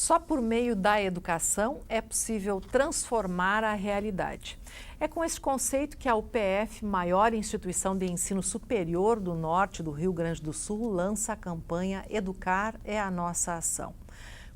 Só por meio da educação é possível transformar a realidade. É com esse conceito que a UPF, maior instituição de ensino superior do norte do Rio Grande do Sul, lança a campanha Educar é a Nossa Ação.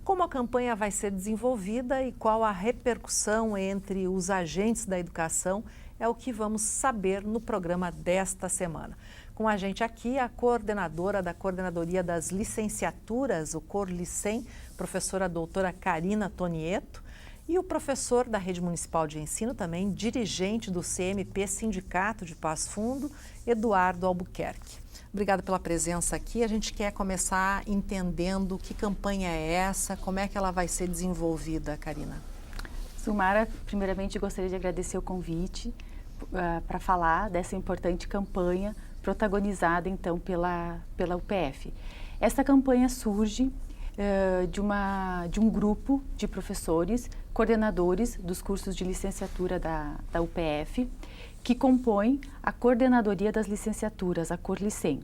Como a campanha vai ser desenvolvida e qual a repercussão entre os agentes da educação é o que vamos saber no programa desta semana. Com a gente aqui, a coordenadora da Coordenadoria das Licenciaturas, o CorLicem, professora doutora Karina Tonieto, e o professor da Rede Municipal de Ensino, também dirigente do CMP Sindicato de Passo Fundo, Eduardo Albuquerque. Obrigada pela presença aqui. A gente quer começar entendendo que campanha é essa, como é que ela vai ser desenvolvida, Karina. Sumara, primeiramente gostaria de agradecer o convite para falar dessa importante campanha protagonizada então pela UPF. Esta campanha surge de um grupo de professores, coordenadores dos cursos de licenciatura da UPF, que compõem a Coordenadoria das Licenciaturas, a CorLicem.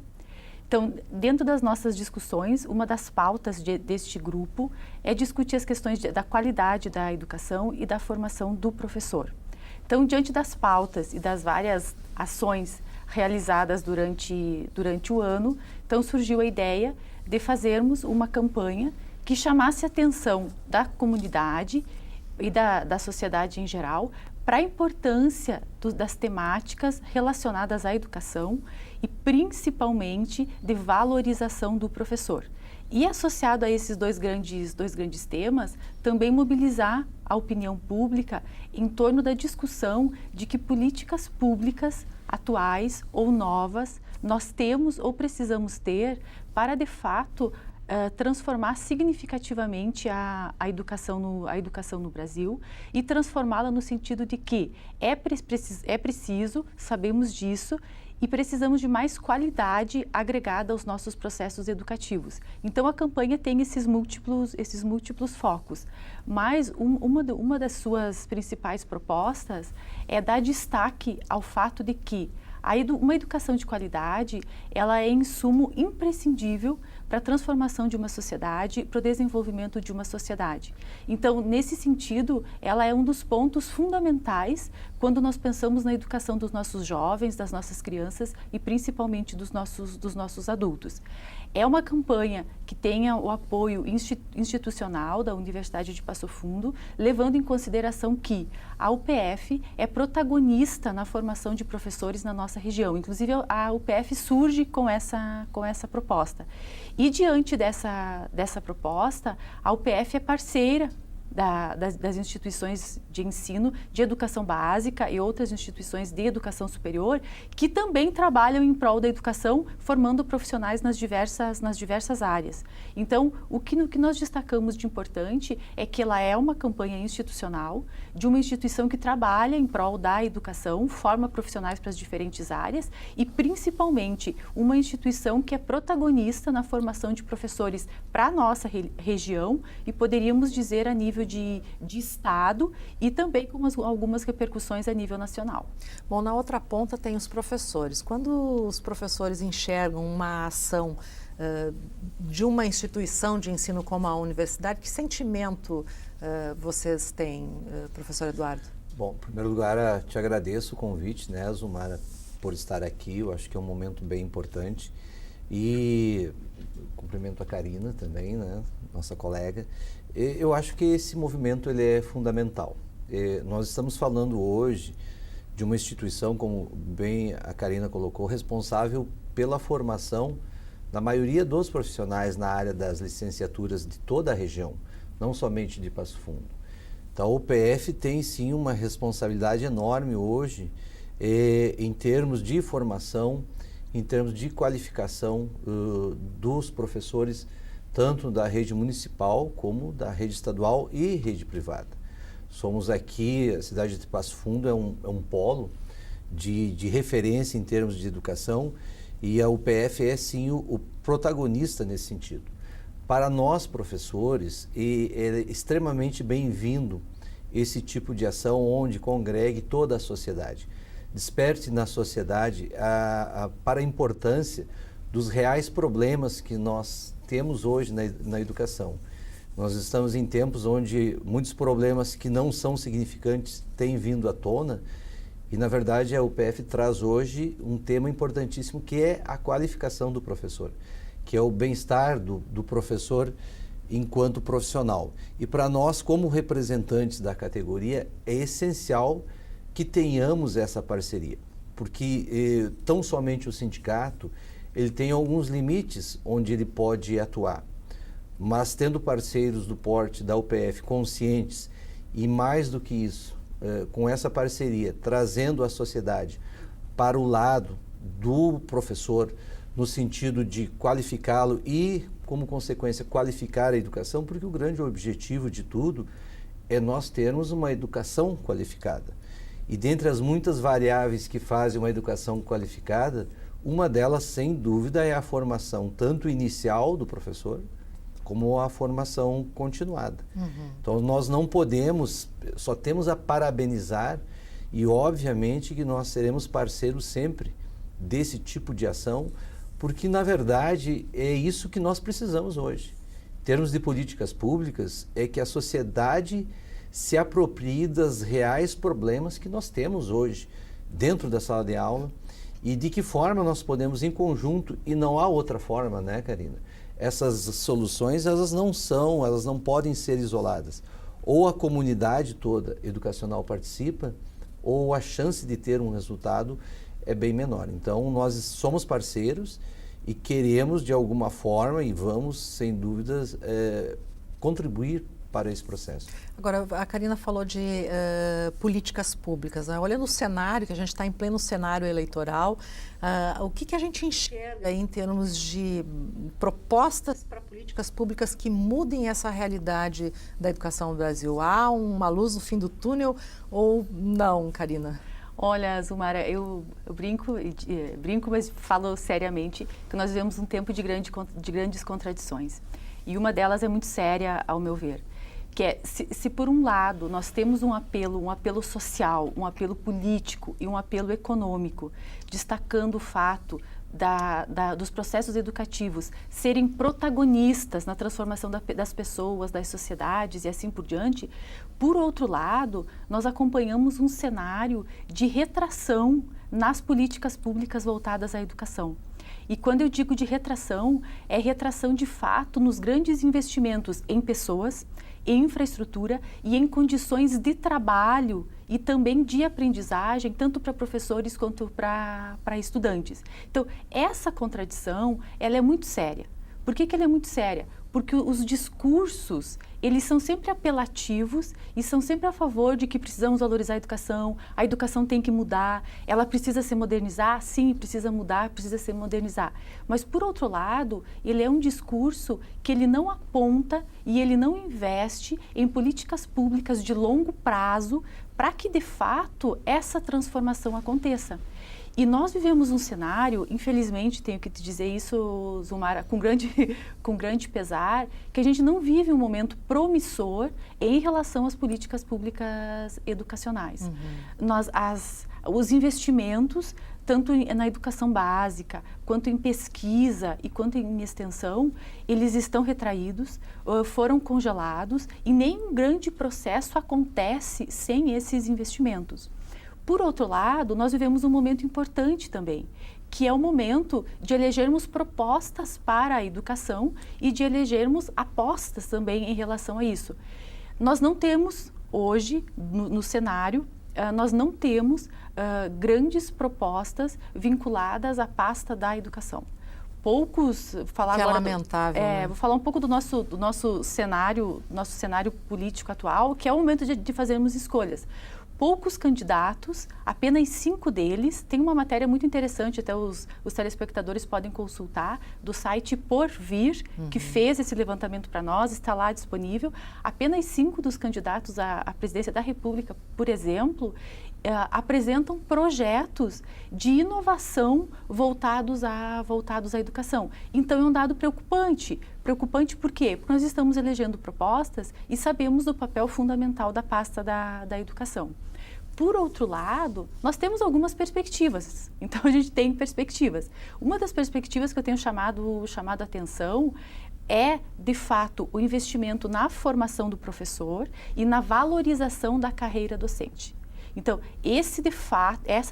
Então, dentro das nossas discussões, uma das pautas deste grupo é discutir as questões da qualidade da educação e da formação do professor. Então, diante das pautas e das várias ações realizadas durante o ano, então surgiu a ideia de fazermos uma campanha que chamasse a atenção da comunidade e da sociedade em geral para a importância das temáticas relacionadas à educação e principalmente de valorização do professor. E associado a esses dois grandes temas, também mobilizar a opinião pública em torno da discussão de que políticas públicas atuais ou novas nós temos ou precisamos ter para, de fato, transformar significativamente a educação no Brasil e transformá-la no sentido de que é preciso, sabemos disso, e precisamos de mais qualidade agregada aos nossos processos educativos. Então, a campanha tem esses múltiplos focos, mas uma das suas principais propostas é dar destaque ao fato de que uma educação de qualidade, ela é insumo imprescindível para a transformação de uma sociedade, para o desenvolvimento de uma sociedade. Então, nesse sentido, ela é um dos pontos fundamentais quando nós pensamos na educação dos nossos jovens, das nossas crianças e principalmente dos nossos adultos. É uma campanha que tenha o apoio institucional da Universidade de Passo Fundo, levando em consideração que a UPF é protagonista na formação de professores na nossa região. Inclusive, a UPF surge com essa proposta. E diante dessa proposta, a UPF é parceira das instituições de ensino, de educação básica e outras instituições de educação superior que também trabalham em prol da educação, formando profissionais nas diversas áreas. Então, o que nós destacamos de importante é que ela é uma campanha institucional, de uma instituição que trabalha em prol da educação, forma profissionais para as diferentes áreas e, principalmente, uma instituição que é protagonista na formação de professores para a nossa região e poderíamos dizer a nível de Estado e também com algumas repercussões a nível nacional. Bom, na outra ponta tem os professores. Quando os professores enxergam uma ação de uma instituição de ensino como a universidade, que sentimento vocês têm, professor Eduardo? Bom, em primeiro lugar, te agradeço o convite, né, Zumara, por estar aqui. Eu acho que é um momento bem importante. E cumprimento a Karina também, né, nossa colega. Eu acho que esse movimento ele é fundamental. Nós estamos falando hoje de uma instituição, como bem a Karina colocou, responsável pela formação da maioria dos profissionais na área das licenciaturas de toda a região, não somente de Passo Fundo. Então, a UPF tem sim uma responsabilidade enorme hoje em termos de formação, em termos de qualificação dos professores, tanto da rede municipal como da rede estadual e rede privada. Somos aqui, a cidade de Passo Fundo é um polo de referência em termos de educação e a UPF é sim o protagonista nesse sentido. Para nós, professores, é extremamente bem-vindo esse tipo de ação onde congregue toda a sociedade. Desperte na sociedade para a importância dos reais problemas que nós temos hoje na educação. Nós estamos em tempos onde muitos problemas que não são significantes têm vindo à tona e, na verdade, a UPF traz hoje um tema importantíssimo que é a qualificação do professor, que é o bem-estar do professor enquanto profissional. E para nós, como representantes da categoria, é essencial que tenhamos essa parceria, porque tão somente o sindicato, ele tem alguns limites onde ele pode atuar, mas tendo parceiros do porte da UPF conscientes e mais do que isso, com essa parceria, trazendo a sociedade para o lado do professor, no sentido de qualificá-lo e, como consequência, qualificar a educação, porque o grande objetivo de tudo é nós termos uma educação qualificada. E dentre as muitas variáveis que fazem uma educação qualificada, uma delas, sem dúvida, é a formação tanto inicial do professor, como a formação continuada. Então, nós não podemos, só temos a parabenizar e, obviamente, que nós seremos parceiros sempre desse tipo de ação, porque, na verdade, é isso que nós precisamos hoje. Em termos de políticas públicas, é que a sociedade se aproprie dos reais problemas que nós temos hoje dentro da sala de aula e de que forma nós podemos, em conjunto, e não há outra forma, né, Karina? Essas soluções, elas não podem ser isoladas. Ou a comunidade toda educacional participa, ou a chance de ter um resultado é bem menor. Então, nós somos parceiros e queremos, de alguma forma, e vamos, sem dúvidas, contribuir para esse processo. Agora, a Karina falou de políticas públicas, né? Olhando o cenário, que a gente está em pleno cenário eleitoral, o que a gente enxerga em termos de propostas para políticas públicas que mudem essa realidade da educação no Brasil? Há uma luz no fim do túnel ou não, Karina? Olha, Zumara, eu brinco, mas falo seriamente que nós vivemos um tempo de grandes contradições. E uma delas é muito séria, ao meu ver, que é, se por um lado nós temos um apelo social, um apelo político e um apelo econômico, destacando o fato dos processos educativos serem protagonistas na transformação das pessoas, das sociedades e assim por diante, por outro lado, nós acompanhamos um cenário de retração nas políticas públicas voltadas à educação. E quando eu digo de retração, é retração de fato nos grandes investimentos em pessoas, em infraestrutura e em condições de trabalho e também de aprendizagem, tanto para professores quanto para estudantes. Então, essa contradição, ela é muito séria. Por que ela é muito séria? Porque os discursos, eles são sempre apelativos e são sempre a favor de que precisamos valorizar a educação tem que mudar, ela precisa se modernizar, sim, precisa mudar, precisa se modernizar. Mas, por outro lado, ele é um discurso que ele não aponta e ele não investe em políticas públicas de longo prazo para que, de fato, essa transformação aconteça. E nós vivemos um cenário, infelizmente, tenho que te dizer isso, Zumara, com grande pesar, que a gente não vive um momento promissor em relação às políticas públicas educacionais. Os investimentos, tanto na educação básica, quanto em pesquisa e quanto em extensão, eles estão retraídos, foram congelados e nenhum grande processo acontece sem esses investimentos. Por outro lado, nós vivemos um momento importante também, que é o momento de elegermos propostas para a educação e de elegermos apostas também em relação a isso. Nós não temos hoje, no cenário, nós não temos grandes propostas vinculadas à pasta da educação. Poucos, falar que agora é lamentável, né? Vou falar um pouco do nosso cenário político atual, que é o momento de fazermos escolhas. Poucos candidatos, apenas 5 deles, tem uma matéria muito interessante, até os telespectadores podem consultar, do site Porvir, que fez esse levantamento para nós, está lá disponível. Apenas 5 dos candidatos à presidência da República, por exemplo, apresentam projetos de inovação voltados à educação. Então, é um dado preocupante. Preocupante por quê? Porque nós estamos elegendo propostas e sabemos do papel fundamental da pasta da educação. Por outro lado, nós temos algumas perspectivas. Então, a gente tem perspectivas. Uma das perspectivas que eu tenho chamado a atenção é, de fato, o investimento na formação do professor e na valorização da carreira docente. Então, essa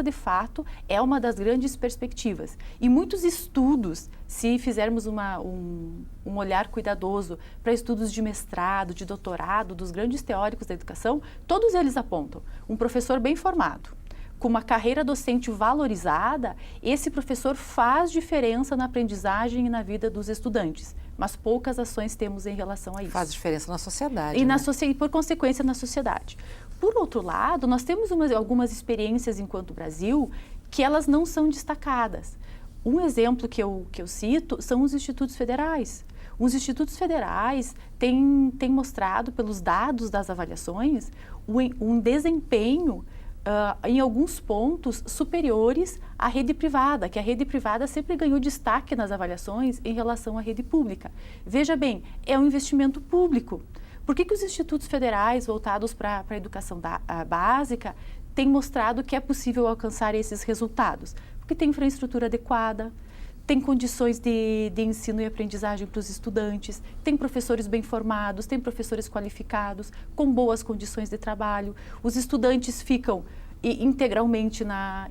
de fato é uma das grandes perspectivas. E muitos estudos, se fizermos um olhar cuidadoso para estudos de mestrado, de doutorado, dos grandes teóricos da educação, todos eles apontam um professor bem formado, com uma carreira docente valorizada, esse professor faz diferença na aprendizagem e na vida dos estudantes. Mas poucas ações temos em relação a isso. Faz diferença na sociedade. E por consequência na sociedade. Por outro lado, nós temos algumas experiências enquanto Brasil que elas não são destacadas. Um exemplo que eu cito são os institutos federais. Os institutos federais têm mostrado, pelos dados das avaliações, um desempenho em alguns pontos superiores à rede privada, que a rede privada sempre ganhou destaque nas avaliações em relação à rede pública. Veja bem, é um investimento público. Por que os institutos federais voltados para a educação básica têm mostrado que é possível alcançar esses resultados? Porque tem infraestrutura adequada, tem condições de ensino e aprendizagem para os estudantes, tem professores bem formados, tem professores qualificados, com boas condições de trabalho, os estudantes ficam integralmente na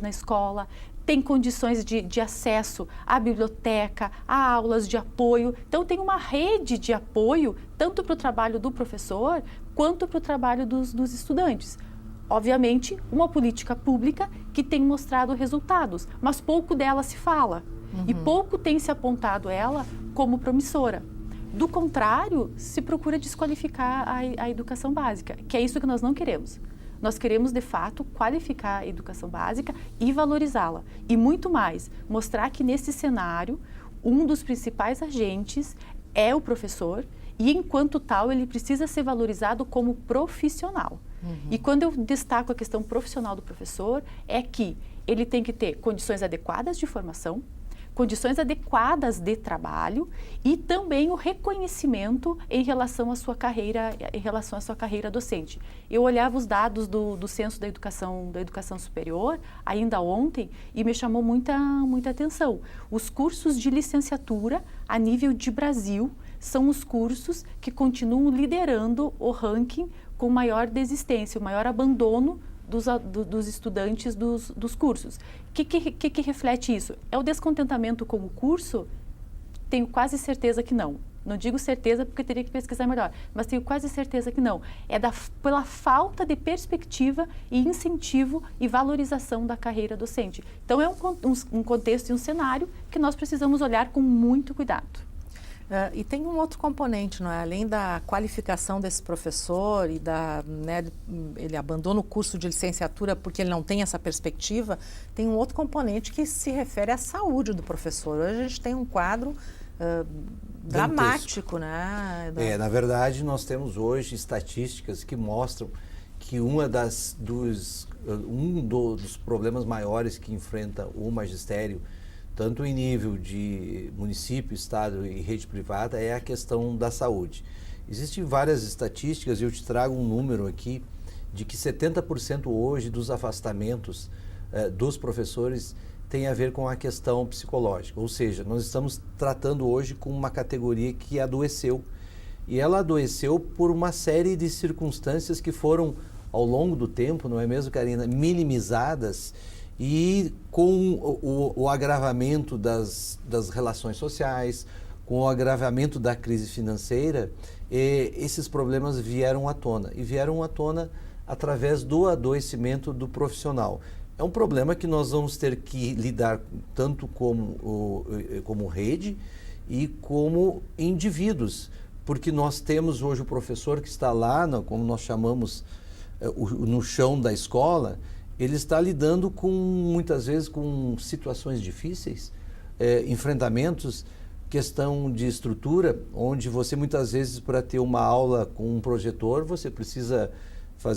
escola, tem condições de acesso à biblioteca, a aulas de apoio. Então, tem uma rede de apoio, tanto para o trabalho do professor, quanto para o trabalho dos estudantes. Obviamente, uma política pública que tem mostrado resultados, mas pouco dela se fala. E pouco tem se apontado ela como promissora. Do contrário, se procura desqualificar a educação básica, que é isso que nós não queremos. Nós queremos, de fato, qualificar a educação básica e valorizá-la. E muito mais, mostrar que nesse cenário, um dos principais agentes é o professor e, enquanto tal, ele precisa ser valorizado como profissional. E quando eu destaco a questão profissional do professor, é que ele tem que ter condições adequadas de formação, condições adequadas de trabalho e também o reconhecimento em relação à sua carreira, docente. Eu olhava os dados do Censo da Educação Superior ainda ontem e me chamou muita atenção. Os cursos de licenciatura a nível de Brasil são os cursos que continuam liderando o ranking com maior desistência, o maior abandono dos estudantes dos cursos. O que reflete isso? É o descontentamento com o curso? Tenho quase certeza que não. Não digo certeza porque teria que pesquisar melhor, mas tenho quase certeza que não. É pela falta de perspectiva e incentivo e valorização da carreira docente. Então, é um contexto e um cenário que nós precisamos olhar com muito cuidado. E tem um outro componente, não é? Além da qualificação desse professor e ele abandona o curso de licenciatura porque ele não tem essa perspectiva, tem um outro componente que se refere à saúde do professor. Hoje a gente tem um quadro dramático, né? Na verdade, nós temos hoje estatísticas que mostram que um dos problemas maiores que enfrenta o magistério, tanto em nível de município, estado e rede privada, é a questão da saúde. Existem várias estatísticas, e eu te trago um número aqui, de que 70% hoje dos afastamentos dos professores tem a ver com a questão psicológica. Ou seja, nós estamos tratando hoje com uma categoria que adoeceu. E ela adoeceu por uma série de circunstâncias que foram, ao longo do tempo, não é mesmo, Karina, minimizadas. E com o agravamento das relações sociais, com o agravamento da crise financeira, esses problemas vieram à tona. E vieram à tona através do adoecimento do profissional. É um problema que nós vamos ter que lidar tanto como rede e como indivíduos. Porque nós temos hoje o professor que está lá, como nós chamamos, no chão da escola. Ele está lidando muitas vezes com situações difíceis, enfrentamentos, questão de estrutura, onde você muitas vezes, para ter uma aula com um projetor, você precisa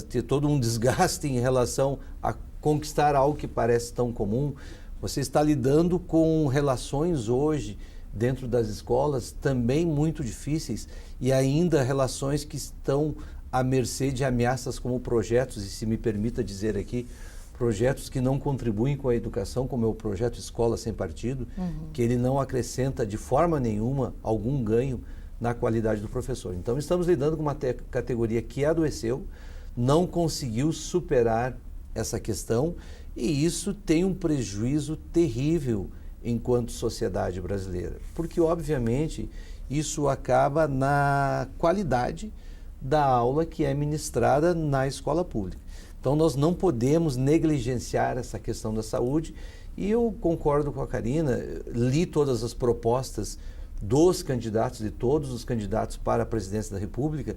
ter todo um desgaste em relação a conquistar algo que parece tão comum. Você está lidando com relações hoje dentro das escolas também muito difíceis e ainda relações que estão à mercê de ameaças como projetos, e se me permita dizer aqui, projetos que não contribuem com a educação, como é o projeto Escola Sem Partido, que ele não acrescenta de forma nenhuma algum ganho na qualidade do professor. Então, estamos lidando com uma categoria que adoeceu, não conseguiu superar essa questão, e isso tem um prejuízo terrível enquanto sociedade brasileira, porque, obviamente, isso acaba na qualidade da aula que é ministrada na escola pública. Então, nós não podemos negligenciar essa questão da saúde, e eu concordo com a Karina, li todas as propostas dos candidatos, de todos os candidatos para a presidência da República,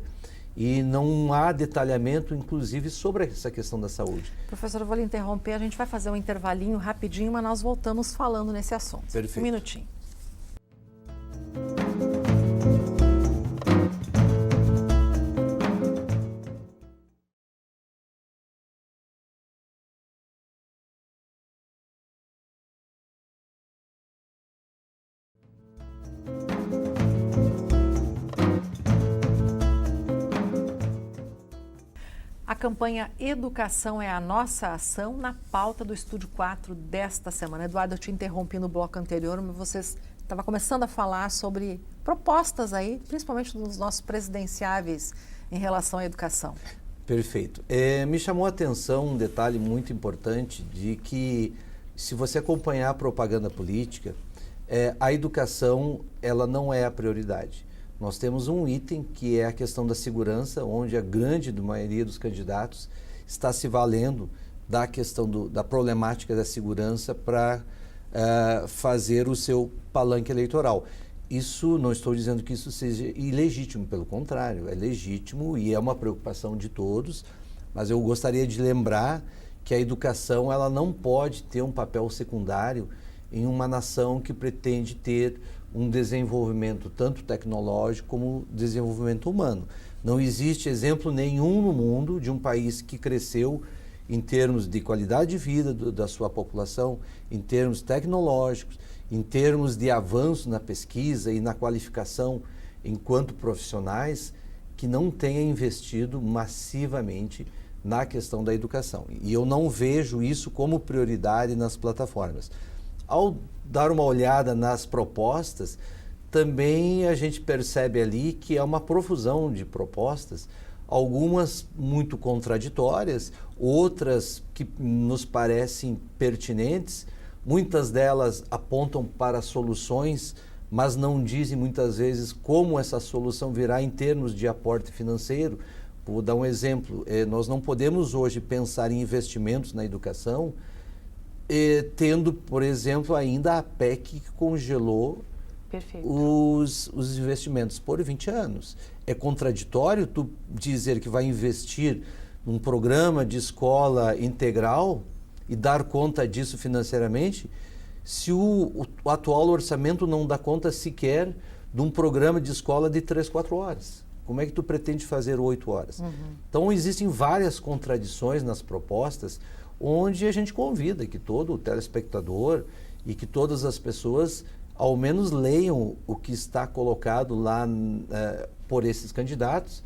e não há detalhamento, inclusive, sobre essa questão da saúde. Professor, eu vou lhe interromper, a gente vai fazer um intervalinho rapidinho, mas nós voltamos falando nesse assunto. Perfeito. Um minutinho. A campanha Educação é a Nossa Ação na pauta do Estúdio 4 desta semana. Eduardo, eu te interrompi no bloco anterior, mas você estava começando a falar sobre propostas aí, principalmente dos nossos presidenciáveis em relação à educação. Perfeito. Me chamou a atenção um detalhe muito importante de que, se você acompanhar a propaganda política, a educação ela não é a prioridade. Nós temos um item que é a questão da segurança, onde a grande maioria dos candidatos está se valendo da questão da problemática da segurança para fazer o seu palanque eleitoral. Isso, não estou dizendo que isso seja ilegítimo, pelo contrário, é legítimo e é uma preocupação de todos, mas eu gostaria de lembrar que a educação ela não pode ter um papel secundário em uma nação que pretende ter um desenvolvimento tanto tecnológico como desenvolvimento humano. Não existe exemplo nenhum no mundo de um país que cresceu em termos de qualidade de vida da sua população, em termos tecnológicos, em termos de avanço na pesquisa e na qualificação enquanto profissionais, que não tenha investido massivamente na questão da educação. E eu não vejo isso como prioridade nas plataformas. Ao dar uma olhada nas propostas, também a gente percebe ali que é uma profusão de propostas, algumas muito contraditórias, outras que nos parecem pertinentes, muitas delas apontam para soluções, mas não dizem muitas vezes como essa solução virá em termos de aporte financeiro. Vou dar um exemplo, nós não podemos hoje pensar em investimentos na educação tendo, por exemplo, ainda a PEC que congelou os investimentos por 20 anos. É contraditório tu dizer que vai investir num programa de escola integral e dar conta disso financeiramente, se o atual orçamento não dá conta sequer de um programa de escola de 3, 4 horas. Como é que tu pretende fazer 8 horas? Então, existem várias contradições nas propostas, onde a gente convida que todo o telespectador e que todas as pessoas ao menos leiam o que está colocado lá por esses candidatos,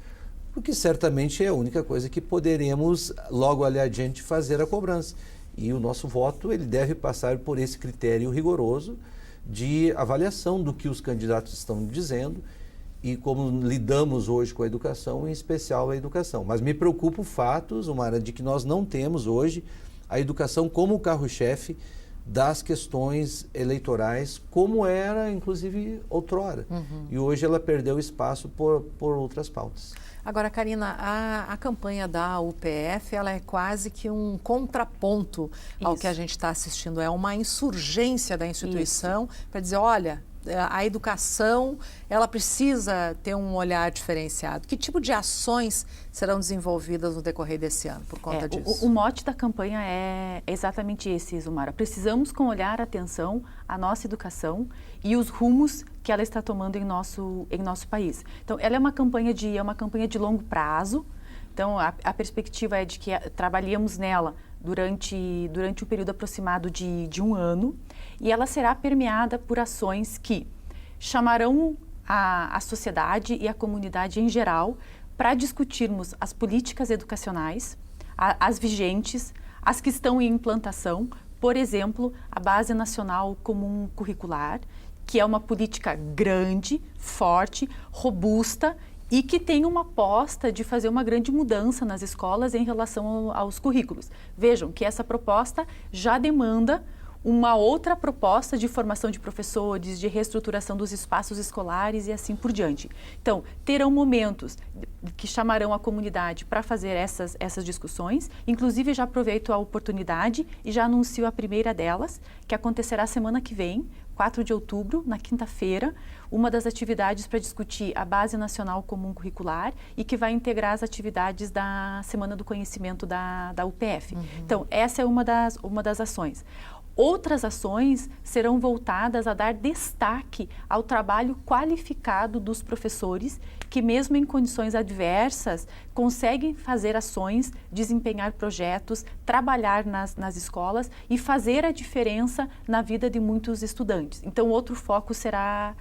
porque certamente é a única coisa que poderemos logo ali adiante fazer a cobrança. E o nosso voto ele deve passar por esse critério rigoroso de avaliação do que os candidatos estão dizendo e como lidamos hoje com a educação, em especial a educação. Mas me preocupa o fato, Zumara, de que nós não temos hoje a educação como o carro-chefe das questões eleitorais, como era, inclusive, outrora. E hoje ela perdeu espaço por outras pautas. Agora, Karina, a campanha da UPF, ela é quase que um contraponto ao que a gente está assistindo. É uma insurgência da instituição para dizer, olha, a educação, ela precisa ter um olhar diferenciado. Que tipo de ações serão desenvolvidas no decorrer desse ano por conta disso? O mote da campanha é exatamente esse, Zumara. Precisamos com olhar atenção à nossa educação e os rumos que ela está tomando em nosso país. Então, ela é uma campanha de longo prazo. Então, a perspectiva é de que trabalhamos nela durante um período aproximado de 1 ano, e ela será permeada por ações que chamarão a sociedade e a comunidade em geral para discutirmos as políticas educacionais, as vigentes, as que estão em implantação, por exemplo, a Base Nacional Comum Curricular, que é uma política grande, forte, robusta e que tem uma aposta de fazer uma grande mudança nas escolas em relação aos currículos. Vejam que essa proposta já demanda uma outra proposta de formação de professores, de reestruturação dos espaços escolares e assim por diante. Então, terão momentos que chamarão a comunidade para fazer essas discussões. Inclusive, já aproveito a oportunidade e já anuncio a primeira delas, que acontecerá semana que vem, 4 de outubro, na quinta-feira, uma das atividades para discutir a Base Nacional Comum Curricular e que vai integrar as atividades da Semana do Conhecimento da UPF. Então, essa é uma das ações. Outras ações serão voltadas a dar destaque ao trabalho qualificado dos professores que, mesmo em condições adversas, conseguem fazer ações, desempenhar projetos, trabalhar nas escolas e fazer a diferença na vida de muitos estudantes. Então, outro foco será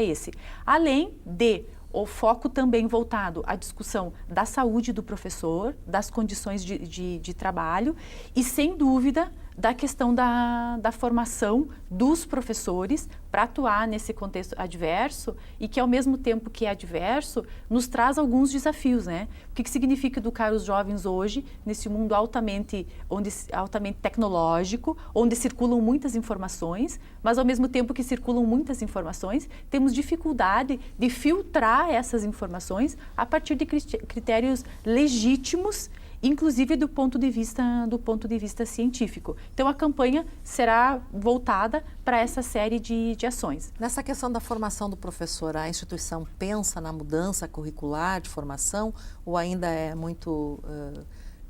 esse. Além de o foco também voltado à discussão da saúde do professor, das condições de trabalho e, sem dúvida, da questão da formação dos professores para atuar nesse contexto adverso e que, ao mesmo tempo que é adverso, nos traz alguns desafios, né? O que significa educar os jovens hoje nesse mundo altamente tecnológico, onde circulam muitas informações, mas ao mesmo tempo que circulam muitas informações, temos dificuldade de filtrar essas informações a partir de critérios legítimos, inclusive do ponto de vista científico. Então, a campanha será voltada para essa série de ações. Nessa questão da formação do professor, a instituição pensa na mudança curricular de formação ou ainda é muito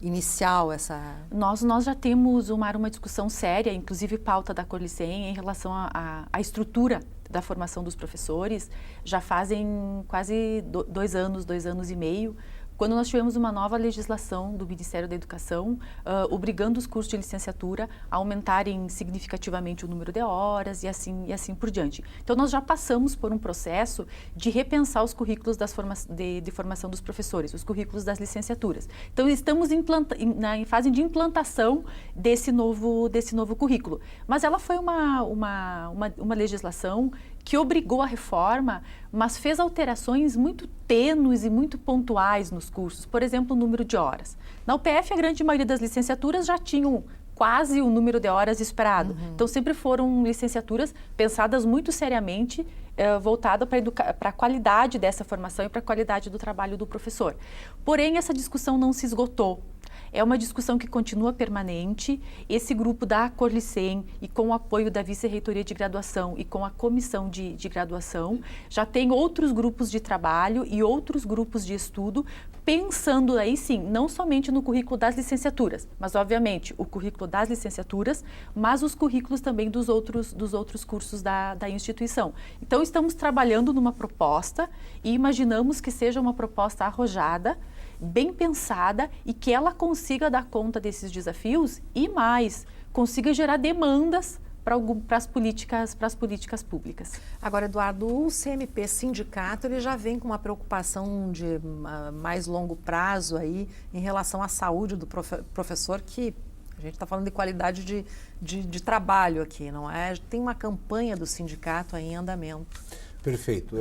inicial essa... Nós já temos uma discussão séria, inclusive pauta da Corlicem, em relação à estrutura da formação dos professores. Já fazem quase 2 anos e meio, quando nós tivemos uma nova legislação do Ministério da Educação, obrigando os cursos de licenciatura a aumentarem significativamente o número de horas e assim por diante. Então, nós já passamos por um processo de repensar os currículos de formação dos professores, os currículos das licenciaturas. Então, estamos em fase de implantação desse novo currículo. Mas ela foi uma legislação que obrigou a reforma, mas fez alterações muito tênues e muito pontuais nos cursos. Por exemplo, o número de horas. Na UPF, a grande maioria das licenciaturas já tinham quase o número de horas esperado. Então, sempre foram licenciaturas pensadas muito seriamente, voltada para a qualidade dessa formação e para a qualidade do trabalho do professor. Porém, essa discussão não se esgotou. É uma discussão que continua permanente. Esse grupo da Corlicem e com o apoio da Vice-Reitoria de Graduação e com a Comissão de Graduação, já tem outros grupos de trabalho e outros grupos de estudo, pensando aí sim, não somente no currículo das licenciaturas, mas obviamente o currículo das licenciaturas, mas os currículos também dos outros cursos da instituição. Então, estamos trabalhando numa proposta e imaginamos que seja uma proposta arrojada, bem pensada e que ela consiga dar conta desses desafios e mais, consiga gerar demandas para as políticas públicas. Agora, Eduardo, o CMP Sindicato, ele já vem com uma preocupação de mais longo prazo aí em relação à saúde do professor, que a gente está falando de qualidade de trabalho aqui, não é? Tem uma campanha do sindicato aí em andamento. Perfeito.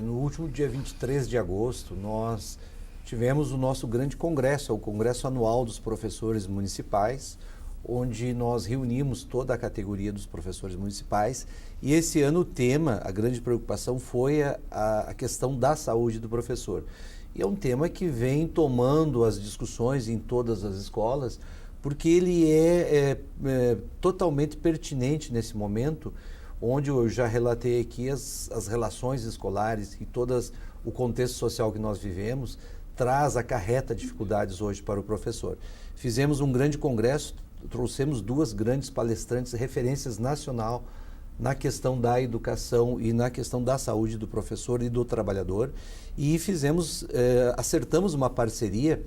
No último dia 23 de agosto, nós tivemos o nosso grande congresso, o Congresso Anual dos Professores Municipais, onde nós reunimos toda a categoria dos professores municipais e esse ano o tema, a grande preocupação foi a questão da saúde do professor. E é um tema que vem tomando as discussões em todas as escolas, porque ele é totalmente pertinente nesse momento, onde eu já relatei aqui as relações escolares e todo o contexto social que nós vivemos, acarreta dificuldades hoje para o professor. Fizemos um grande congresso, trouxemos 2 grandes palestrantes, referências nacional na questão da educação e na questão da saúde do professor e do trabalhador e acertamos uma parceria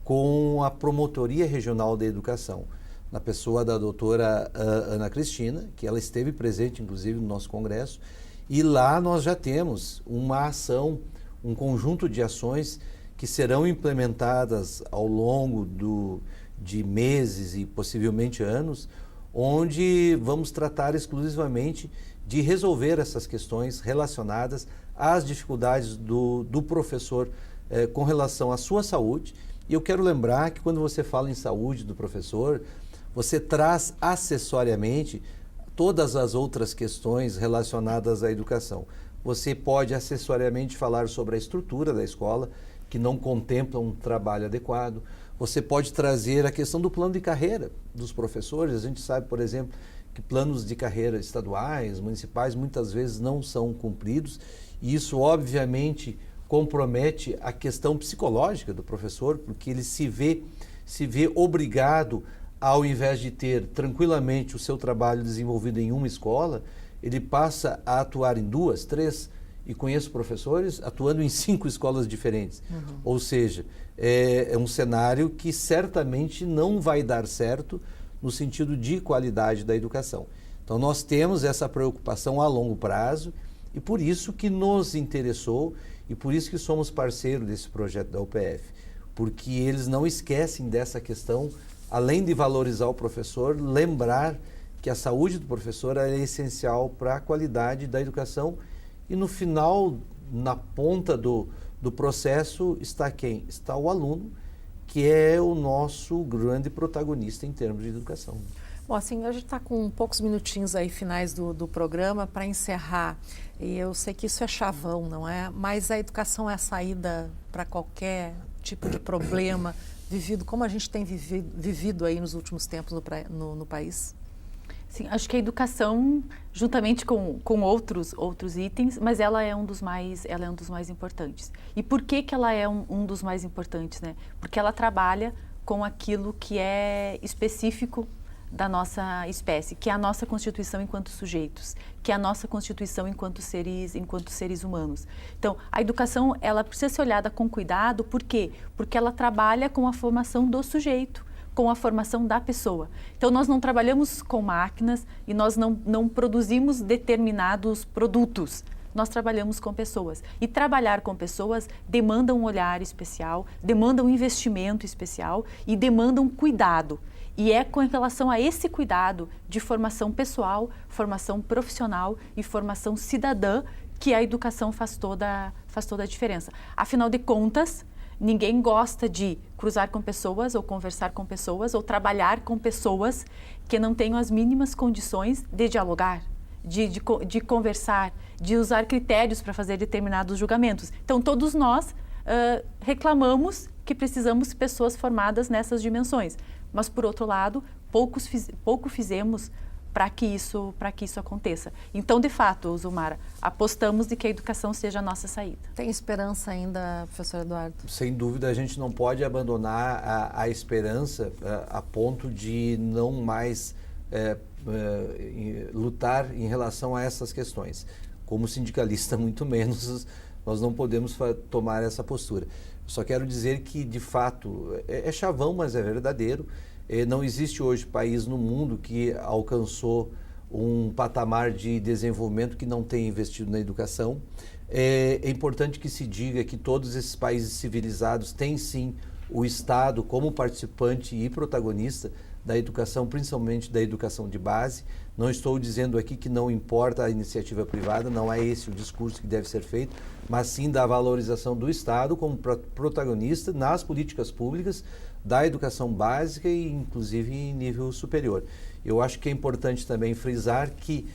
com a Promotoria Regional da Educação, na pessoa da doutora Ana Cristina, que ela esteve presente inclusive no nosso congresso, e lá nós já temos uma ação, um conjunto de ações que serão implementadas ao longo de meses e possivelmente anos, onde vamos tratar exclusivamente de resolver essas questões relacionadas às dificuldades do professor com relação à sua saúde. E eu quero lembrar que quando você fala em saúde do professor, você traz acessoriamente todas as outras questões relacionadas à educação. Você pode acessoriamente falar sobre a estrutura da escola, que não contempla um trabalho adequado. Você pode trazer a questão do plano de carreira dos professores. A gente sabe, por exemplo, que planos de carreira estaduais, municipais, muitas vezes não são cumpridos. E isso, obviamente, compromete a questão psicológica do professor, porque ele se vê obrigado, ao invés de ter tranquilamente o seu trabalho desenvolvido em uma escola, ele passa a atuar em 2, 3, e conheço professores atuando em 5 escolas diferentes. Ou seja, é um cenário que certamente não vai dar certo no sentido de qualidade da educação. Então nós temos essa preocupação a longo prazo e por isso que nos interessou e por isso que somos parceiro desse projeto da UPF, porque eles não esquecem dessa questão, além de valorizar o professor, lembrar que a saúde do professor é essencial para a qualidade da educação. E no final, na ponta do processo, está quem? Está o aluno, que é o nosso grande protagonista em termos de educação. Bom, assim, a gente está com poucos minutinhos aí finais do programa para encerrar. E eu sei que isso é chavão, não é? Mas a educação é a saída para qualquer tipo de problema vivido, como a gente tem vivido aí nos últimos tempos no país? Sim, acho que a educação, juntamente com outros itens, mas ela é um dos mais importantes. E por que ela é um dos mais importantes, né? Porque ela trabalha com aquilo que é específico da nossa espécie, que é a nossa constituição enquanto sujeitos, que é a nossa constituição enquanto seres humanos. Então, a educação, ela precisa ser olhada com cuidado, por quê? Porque ela trabalha com a formação do sujeito, com a formação da pessoa. Então, nós não trabalhamos com máquinas e nós não produzimos determinados produtos. Nós trabalhamos com pessoas. E trabalhar com pessoas demanda um olhar especial, demanda um investimento especial e demanda um cuidado. E é com relação a esse cuidado de formação pessoal, formação profissional e formação cidadã que a educação faz toda a diferença. Afinal de contas, ninguém gosta de cruzar com pessoas ou conversar com pessoas ou trabalhar com pessoas que não tenham as mínimas condições de dialogar, de conversar, de usar critérios para fazer determinados julgamentos. Então, todos nós reclamamos que precisamos de pessoas formadas nessas dimensões. Mas, por outro lado, pouco fizemos para que isso aconteça. Então, de fato, Zumara, apostamos de que a educação seja a nossa saída. Tem esperança ainda, professor Eduardo? Sem dúvida, a gente não pode abandonar a esperança a ponto de não mais lutar em relação a essas questões. Como sindicalista, muito menos, nós não podemos tomar essa postura. Só quero dizer que, de fato, é chavão, mas é verdadeiro. Não existe hoje país no mundo que alcançou um patamar de desenvolvimento que não tenha investido na educação. É importante que se diga que todos esses países civilizados têm, sim, o Estado como participante e protagonista da educação, principalmente da educação de base. Não estou dizendo aqui que não importa a iniciativa privada, não é esse o discurso que deve ser feito, mas sim da valorização do Estado como protagonista nas políticas públicas da educação básica e, inclusive, em nível superior. Eu acho que é importante também frisar que,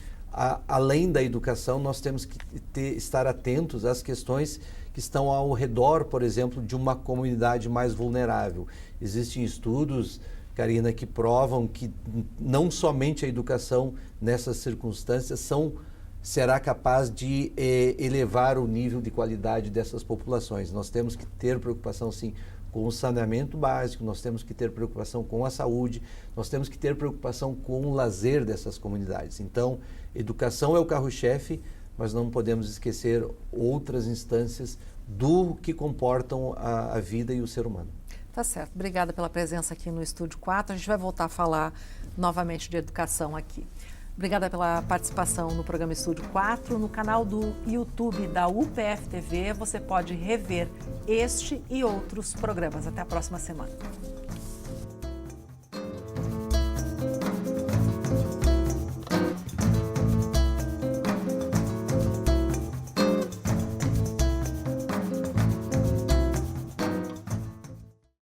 além da educação, nós temos que estar atentos às questões que estão ao redor, por exemplo, de uma comunidade mais vulnerável. Existem estudos, Karina, que provam que não somente a educação nessas circunstâncias será capaz de elevar o nível de qualidade dessas populações. Nós temos que ter preocupação, sim, com o saneamento básico, nós temos que ter preocupação com a saúde, nós temos que ter preocupação com o lazer dessas comunidades. Então, educação é o carro-chefe, mas não podemos esquecer outras instâncias do que comportam a vida e o ser humano. Tá certo. Obrigada pela presença aqui no Estúdio 4. A gente vai voltar a falar novamente de educação aqui. Obrigada pela participação no programa Estúdio 4. No canal do YouTube da UPF TV, você pode rever este e outros programas. Até a próxima semana.